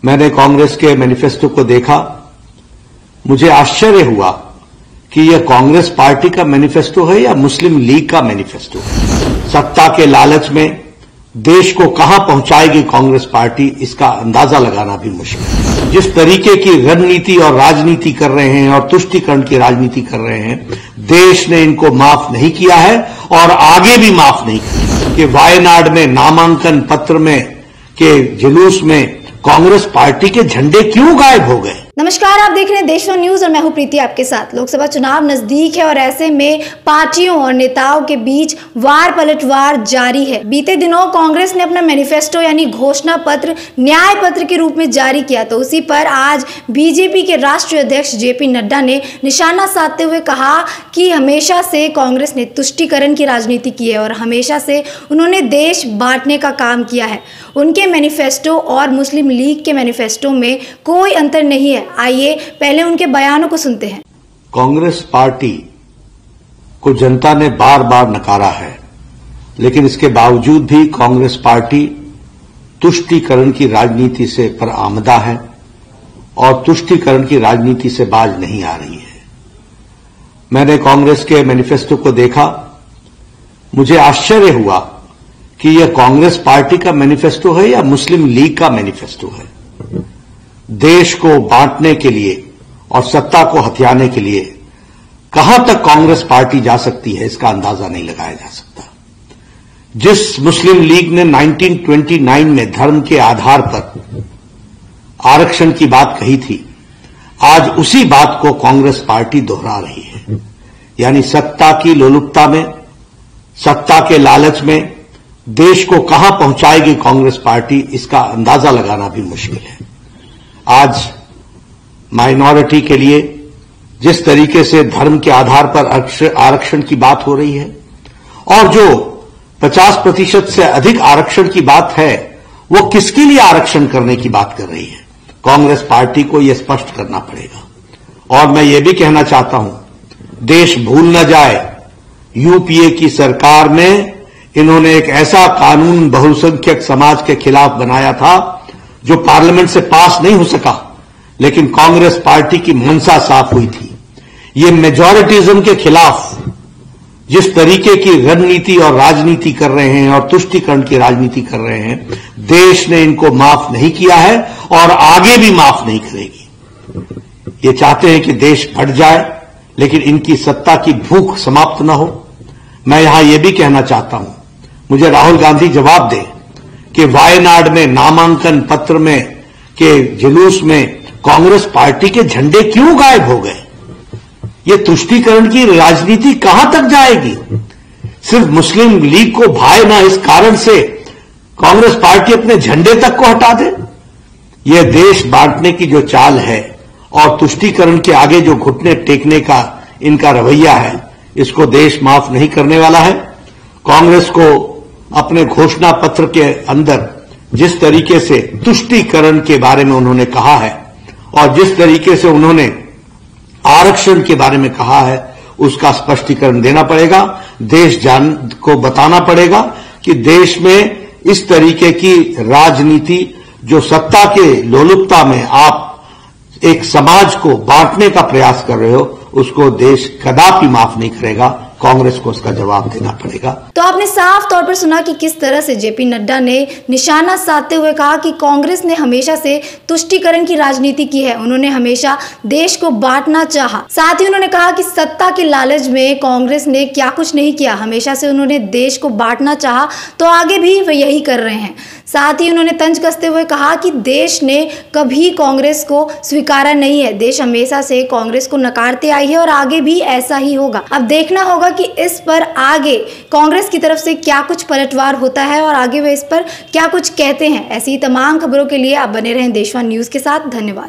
मैंने कांग्रेस के मैनिफेस्टो को देखा, मुझे आश्चर्य हुआ कि यह कांग्रेस पार्टी का मैनिफेस्टो है या मुस्लिम लीग का मैनिफेस्टो है। सत्ता के लालच में देश को कहां पहुंचाएगी कांग्रेस पार्टी, इसका अंदाजा लगाना भी मुश्किल है। जिस तरीके की रणनीति और राजनीति कर रहे हैं और तुष्टीकरण की राजनीति कर रहे हैं, देश ने इनको माफ नहीं किया है और आगे भी माफ नहीं किया। कि वायनाड में नामांकन पत्र में के जुलूस में कांग्रेस पार्टी के झंडे क्यों गायब हो गए। नमस्कार, आप देख रहे हैं देश न्यूज और मैं हूं प्रीति आपके साथ। लोकसभा चुनाव नजदीक है और ऐसे में पार्टियों और नेताओं के बीच वार पलटवार जारी है। बीते दिनों कांग्रेस ने अपना मैनिफेस्टो यानी घोषणा पत्र न्याय पत्र के रूप में जारी किया, तो उसी पर आज बीजेपी के राष्ट्रीय अध्यक्ष जेपी नड्डा ने निशाना साधते हुए कहा कि हमेशा से कांग्रेस ने तुष्टीकरण की राजनीति की है और हमेशा से उन्होंने देश बांटने का काम किया है। उनके मैनिफेस्टो और मुस्लिम लीग के मैनिफेस्टो में कोई अंतर नहीं है। आइए पहले उनके बयानों को सुनते हैं। कांग्रेस पार्टी को जनता ने बार बार नकारा है, लेकिन इसके बावजूद भी कांग्रेस पार्टी तुष्टीकरण की राजनीति से बरआमदा है और तुष्टीकरण की राजनीति से बाज नहीं आ रही है। मैंने कांग्रेस के मैनिफेस्टो को देखा, मुझे आश्चर्य हुआ कि यह कांग्रेस पार्टी का मैनिफेस्टो है या मुस्लिम लीग का मैनिफेस्टो है। देश को बांटने के लिए और सत्ता को हथियाने के लिए कहां तक कांग्रेस पार्टी जा सकती है, इसका अंदाजा नहीं लगाया जा सकता। जिस मुस्लिम लीग ने 1929 में धर्म के आधार पर आरक्षण की बात कही थी, आज उसी बात को कांग्रेस पार्टी दोहरा रही है। यानी सत्ता की लोलुपता में, सत्ता के लालच में देश को कहां पहुंचाएगी कांग्रेस पार्टी, इसका अंदाजा लगाना भी मुश्किल है। आज माइनॉरिटी के लिए जिस तरीके से धर्म के आधार पर आरक्षण की बात हो रही है और जो 50% से अधिक आरक्षण की बात है, वो किसके लिए आरक्षण करने की बात कर रही है, कांग्रेस पार्टी को यह स्पष्ट करना पड़ेगा। और मैं ये भी कहना चाहता हूं, देश भूल न जाए, यूपीए की सरकार में इन्होंने एक ऐसा कानून बहुसंख्यक समाज के खिलाफ बनाया था जो पार्लियामेंट से पास नहीं हो सका, लेकिन कांग्रेस पार्टी की मंशा साफ हुई थी। ये मेजॉरिटिज्म के खिलाफ जिस तरीके की रणनीति और राजनीति कर रहे हैं और तुष्टीकरण की राजनीति कर रहे हैं, देश ने इनको माफ नहीं किया है और आगे भी माफ नहीं करेगी। ये चाहते हैं कि देश फट जाए, लेकिन इनकी सत्ता की भूख समाप्त न हो। मैं यहां यह भी कहना चाहता हूं, मुझे राहुल गांधी जवाब दे कि वायनाड में नामांकन पत्र में के जुलूस में कांग्रेस पार्टी के झंडे क्यों गायब हो गए। ये तुष्टीकरण की राजनीति कहां तक जाएगी। सिर्फ मुस्लिम लीग को भाए ना, इस कारण से कांग्रेस पार्टी अपने झंडे तक को हटा दे। यह देश बांटने की जो चाल है और तुष्टीकरण के आगे जो घुटने टेकने का इनका रवैया है, इसको देश माफ नहीं करने वाला है। कांग्रेस को अपने घोषणा पत्र के अंदर जिस तरीके से तुष्टीकरण के बारे में उन्होंने कहा है और जिस तरीके से उन्होंने आरक्षण के बारे में कहा है, उसका स्पष्टीकरण देना पड़ेगा। देश जान को बताना पड़ेगा कि देश में इस तरीके की राजनीति जो सत्ता के लोलुपता में आप एक समाज को बांटने का प्रयास कर रहे हो, उसको देश कदापि माफ नहीं करेगा। कांग्रेस को उसका जवाब देना पड़ेगा। तो आपने साफ तौर पर सुना कि किस तरह से जेपी नड्डा ने निशाना साधते हुए कहा कि कांग्रेस ने हमेशा से तुष्टीकरण की राजनीति की है, उन्होंने हमेशा देश को बांटना चाहा। साथ ही उन्होंने कहा कि सत्ता के लालच में कांग्रेस ने क्या कुछ नहीं किया, हमेशा से उन्होंने देश को बांटना चाहा, तो आगे भी वे यही कर रहे हैं। साथ ही उन्होंने तंज कसते हुए कहा कि देश ने कभी कांग्रेस को स्वीकारा नहीं है, देश हमेशा से कांग्रेस को नकारते आई है और आगे भी ऐसा ही होगा। अब देखना होगा कि इस पर आगे कांग्रेस की तरफ से क्या कुछ पलटवार होता है और आगे वे इस पर क्या कुछ कहते हैं। ऐसी तमाम खबरों के लिए आप बने रहें देश न्यूज के साथ। धन्यवाद।